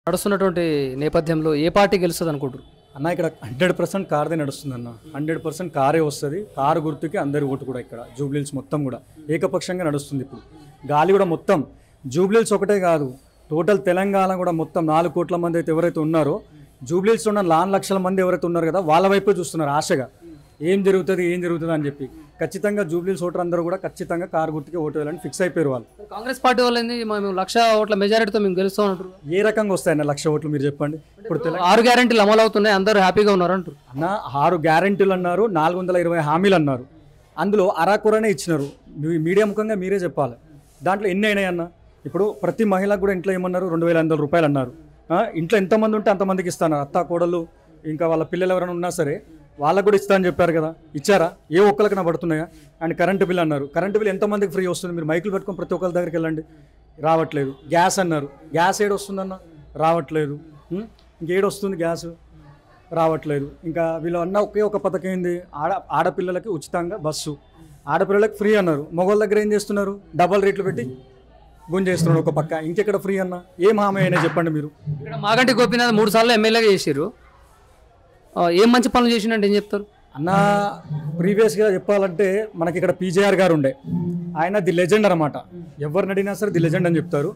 నడుస్తున్నటువంటి నేపథ్యంలో ఏ పార్టీ గెలుస్తుంది అనుకుంటారు? అన్న ఇక్కడ 100% కార్దే నడుస్తుంది అన్న. 100% కారే వస్తుంది. కారు గుర్తుకి అందరి ఓటు కూడా ఇక్కడ జూబ్లీహిల్స్ మొత్తం కూడా ఏకపక్షంగా నడుస్తుంది. ఇప్పుడు గాలి కూడా మొత్తం జూబ్లీహిల్స్ ఒకటే కాదు, టోటల్ తెలంగాణ కూడా మొత్తం 4 కోట్ల మంది అయితే ఎవరైతే ఉన్నారో, జూబ్లీహిల్స్లో ఉన్న 4 లక్షల మంది ఎవరైతే ఉన్నారు కదా, వాళ్ళ వైపే చూస్తున్నారు ఆశగా ఏం జరుగుతుంది అని చెప్పి. ఖచ్చితంగా జూబ్లీహిల్స్ ఓటర్ అందరూ కూడా ఖచ్చితంగా కారు గుర్తుకి ఓటు వేయాలని ఫిక్స్ అయిపోయారు వాళ్ళు. కాంగ్రెస్ పార్టీ వాళ్ళని మేము 1,00,000 ఓట్ల మెజారిటీతో మేము గెలుస్తాం అంటారు. ఏ రకంగా వస్తాయన్న 1,00,000 ఓట్లు మీరు చెప్పండి. ఇప్పుడు 6 గ్యారెంటీలు అమలు అవుతున్నాయి, అందరూ హ్యాపీగా ఉన్నారు అంటారు. అన్న 6 గ్యారెంటీలు అన్నారు, 420 హామీలు అన్నారు. అందులో అరాకొరనే ఇచ్చినారు. మీడియా ముఖంగా మీరే చెప్పాలి దాంట్లో ఎన్ని అయినాయి అన్న. ఇప్పుడు ప్రతి మహిళకు కూడా ఇంట్లో ఏమన్నారు, 2,500 రూపాయలు అన్నారు. ఇంట్లో ఎంతమంది ఉంటే అంతమందికి ఇస్తాను. అత్త కోడలు ఇంకా వాళ్ళ పిల్లలు ఎవరైనా ఉన్నా సరే వాళ్ళకు కూడా ఇస్తా అని చెప్పారు కదా, ఇచ్చారా? ఏ ఒక్కరికి నా పడుతున్నాయా? అండ్ కరెంటు బిల్ అన్నారు. కరెంటు బిల్ ఎంతమందికి ఫ్రీ వస్తుంది? మీరు మైకులు పెట్టుకొని ప్రతి ఒక్కరి దగ్గరికి వెళ్ళండి, రావట్లేదు. గ్యాస్ అన్నారు, గ్యాస్ ఏడు వస్తుందన్న, రావట్లేదు. ఇంకేడు వస్తుంది గ్యాస్, రావట్లేదు. ఇంకా వీళ్ళు అన్న ఒకే ఒక పథకం ఏంది, ఆడపిల్లలకి ఉచితంగా బస్సు, ఆడపిల్లలకి ఫ్రీ అన్నారు. మగవాళ్ళ దగ్గర ఏం చేస్తున్నారు, డబల్ రేట్లు పెట్టి గుంజేస్తున్నాడు ఒక పక్క. ఇంకెక్కడ ఫ్రీ అన్న? ఏం హామీ అయినా చెప్పండి మీరు. ఇక్కడ మాగంటి గోపీనాథ్ 3 సార్లు ఎమ్మెల్యేగా చేశారు, ఏం మంచి పనులు చేసినట్టు ఏం చెప్తారు అన్న? ప్రీవియస్గా చెప్పాలంటే మనకి ఇక్కడ పీజేఆర్ గారు ఉండే, ఆయన ది లెజెండ్ అనమాట. ఎవరిని అడిగినా సరే ది లెజెండ్ అని చెప్తారు.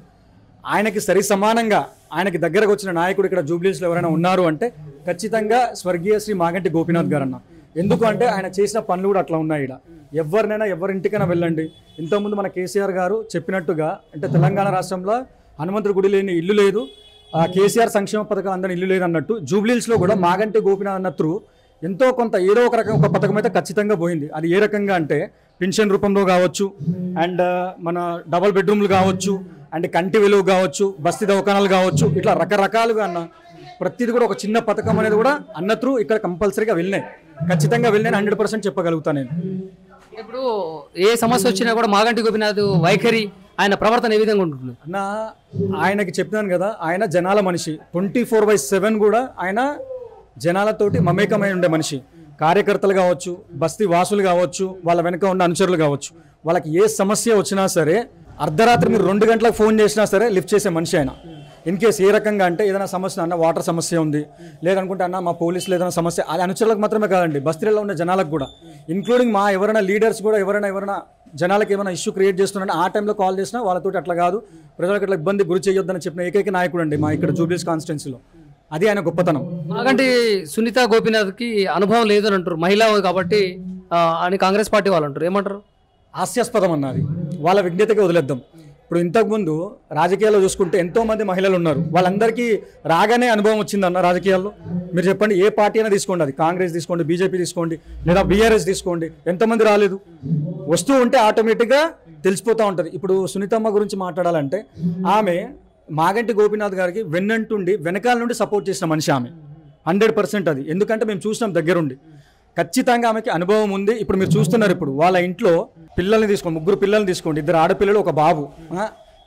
ఆయనకి సరి సమానంగా ఆయనకి దగ్గరకు వచ్చిన నాయకుడు ఇక్కడ జూబ్లీహిల్స్లో ఎవరైనా ఉన్నారు అంటే ఖచ్చితంగా స్వర్గీయ శ్రీ మాగంటి గోపీనాథ్ గారు అన్న. ఎందుకు అంటే ఆయన చేసిన పనులు కూడా అట్లా ఉన్నాయి. ఇక్కడ ఎవరినైనా ఎవరింటికైనా వెళ్ళండి. ఇంతకుముందు మన కేసీఆర్ గారు చెప్పినట్టుగా, అంటే తెలంగాణ రాష్ట్రంలో హనుమంతుడి గుడి లేని ఇల్లు లేదు, కేసీఆర్ సంక్షేమ పథకం అందరిని ఇల్లు లేదు అన్నట్టు జూబ్లీహిల్స్లో కూడా మాగంటి గోపీనాథ్ అన్నట్టు ఎంతో కొంత ఏదో ఒక రకం ఒక పథకం అయితే ఖచ్చితంగా పోయింది. అది ఏ రకంగా అంటే పెన్షన్ రూపంలో కావచ్చు, అండ్ మన డబల్ బెడ్రూమ్లు కావచ్చు, అండ్ కంటి వెలుగు కావచ్చు, బస్తీ దవాఖానాలు కావచ్చు, ఇట్లా రకరకాలుగా అన్న ప్రతిది కూడా ఒక చిన్న పథకం అనేది కూడా అన్న త్రూ ఇక్కడ కంపల్సరీగా వెళ్ళినాయి. ఖచ్చితంగా వెళ్ళినాయి 100% చెప్పగలుగుతాను నేను. ఇప్పుడు ఏ సమస్య వచ్చినా కూడా మాగంటి గోపీనాథ్ వైఖరి, ఆయన ప్రవర్తన ఏ విధంగా ఉంటుంది అన్న? ఆయనకి చెప్పినాను కదా, ఆయన జనాల మనిషి. 24/7 కూడా ఆయన జనాలతోటి మమేకమై ఉండే మనిషి. కార్యకర్తలు కావచ్చు, బస్తీ వాసులు కావచ్చు, వాళ్ళ వెనక ఉన్న అనుచరులు కావచ్చు, వాళ్ళకి ఏ సమస్య వచ్చినా సరే అర్ధరాత్రి మీరు 2 గంటలకు ఫోన్ చేసినా సరే లిఫ్ట్ చేసే మనిషి ఆయన. ఇన్ కేస్ ఏ రకంగా అంటే ఏదైనా సమస్య, అన్న వాటర్ సమస్య ఉంది, లేదనుకుంటే అన్న మా పోలీసులు ఏదైనా సమస్య, అది అనుచరులకు మాత్రమే కాదండి, బస్తీలలో ఉన్న జనాలకు కూడా, ఇంక్లూడింగ్ మా ఎవరైనా లీడర్స్ కూడా ఎవరైనా జనాలకు ఏమైనా ఇష్యూ క్రియేట్ చేస్తున్నారని ఆ టైంలో కాల్ చేసినా వాళ్ళతోటి అట్లా కాదు, ప్రజలకు అట్లా ఇబ్బంది గురి చేయొద్దని చెప్పిన ఏకైక నాయకుడు అండి మా ఇక్కడ జూబ్లీహిల్స్ కాన్స్టిట్యున్సీలో. అది ఆయన గొప్పతనం. మాగంటి సునీత గోపీనాథ్కి అనుభవం లేదని అంటారు, మహిళ కాబట్టి అని కాంగ్రెస్ పార్టీ వాళ్ళు అంటారు, ఏమంటారు? హాస్యాస్పదం అన్నది, వాళ్ళ విజ్ఞతగా వదిలేద్దాం. ఇప్పుడు ఇంతకుముందు రాజకీయాల్లో చూసుకుంటే ఎంతోమంది మహిళలు ఉన్నారు, వాళ్ళందరికీ రాగానే అనుభవం వచ్చిందన్న రాజకీయాల్లో. మీరు చెప్పండి, ఏ పార్టీ అయినా తీసుకోండి, అది కాంగ్రెస్ తీసుకోండి, బీజేపీ తీసుకోండి, లేదా బీఆర్ఎస్ తీసుకోండి, ఎంతమంది రాలేదు? వస్తూ ఉంటే ఆటోమేటిక్గా తెలిసిపోతూ ఉంటుంది. ఇప్పుడు సునీతమ్మ గురించి మాట్లాడాలంటే ఆమె మాగంటి గోపీనాథ్ గారికి వెన్నంటుండి వెనకాల నుండి సపోర్ట్ చేసిన మనిషి ఆమె. 100% అది. ఎందుకంటే మేము చూసినాం దగ్గరుండి. ఖచ్చితంగా ఆమెకి అనుభవం ఉంది. ఇప్పుడు మీరు చూస్తున్నారు, ఇప్పుడు వాళ్ళ ఇంట్లో పిల్లల్ని తీసుకోండి, 3 పిల్లల్ని తీసుకోండి, 2 ఆడపిల్లలు, 1 బాబు.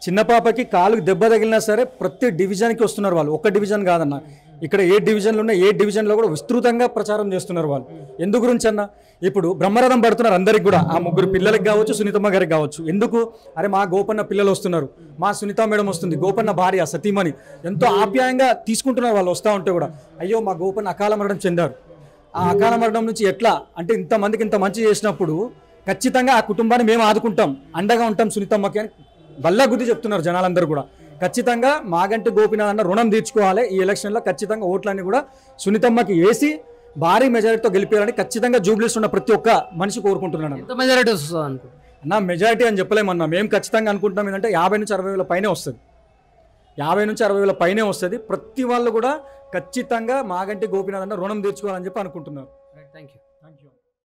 చిన్న పాపకి కాలుకి దెబ్బ తగిలినా సరే ప్రతి డివిజన్కి వస్తున్నారు వాళ్ళు. ఒక్క డివిజన్ కాదన్న, ఇక్కడ ఏ డివిజన్లు ఉన్నాయి, ఏ డివిజన్లో కూడా విస్తృతంగా ప్రచారం చేస్తున్నారు వాళ్ళు. ఎందు గురించి అన్న? ఇప్పుడు బ్రహ్మరథం పడుతున్నారు అందరికి కూడా, ఆ 3 పిల్లలకి కావచ్చు, సునీతమ్మ గారికి కావచ్చు. ఎందుకు? అరే మా గోపన్న పిల్లలు వస్తున్నారు, మా సునీత మేడం వస్తుంది, గోపన్న భార్య సతీమణి, ఎంతో ఆప్యాయంగా తీసుకుంటున్నారు వాళ్ళు. వస్తూ ఉంటే కూడా అయ్యో మా గోపన్న అకాల మరణం చెందారు, ఆ అకాల మరణం నుంచి ఎట్లా అంటే ఇంతమందికి ఇంత మంచి చేసినప్పుడు ఖచ్చితంగా ఆ కుటుంబాన్ని మేము ఆదుకుంటాం, అండగా ఉంటాం సునీతమ్మకి అని వల్ల గుద్ది చెప్తున్నారు జనాలందరూ కూడా. ఖచ్చితంగా మాగంటి గోపీనాథ్ అన్న రుణం తీర్చుకోవాలి. ఈ ఎలక్షన్లో ఖచ్చితంగా ఓట్లన్నీ కూడా సునీతమ్మకి వేసి భారీ మెజారిటీతో గెలిపేయాలని ఖచ్చితంగా జూబ్లీహిల్స్ ఉన్న ప్రతి ఒక్క మనిషి కోరుకుంటున్నాను. ఎంత మెజారిటీ వస్తుంది అనుకో అన్న? మెజారిటీ అని చెప్పలేమన్నా, మేము ఖచ్చితంగా అనుకుంటున్నాం ఏంటంటే 50 నుంచి 60 వేల పైనే వస్తుంది. 50 నుంచి 60 వేల పైనే వస్తుంది. ప్రతి వాళ్ళు కూడా ఖచ్చితంగా మాగంటి గోపీనాథ్ అన్న రుణం తీర్చుకోవాలని చెప్పి అనుకుంటున్నారు. Thank you.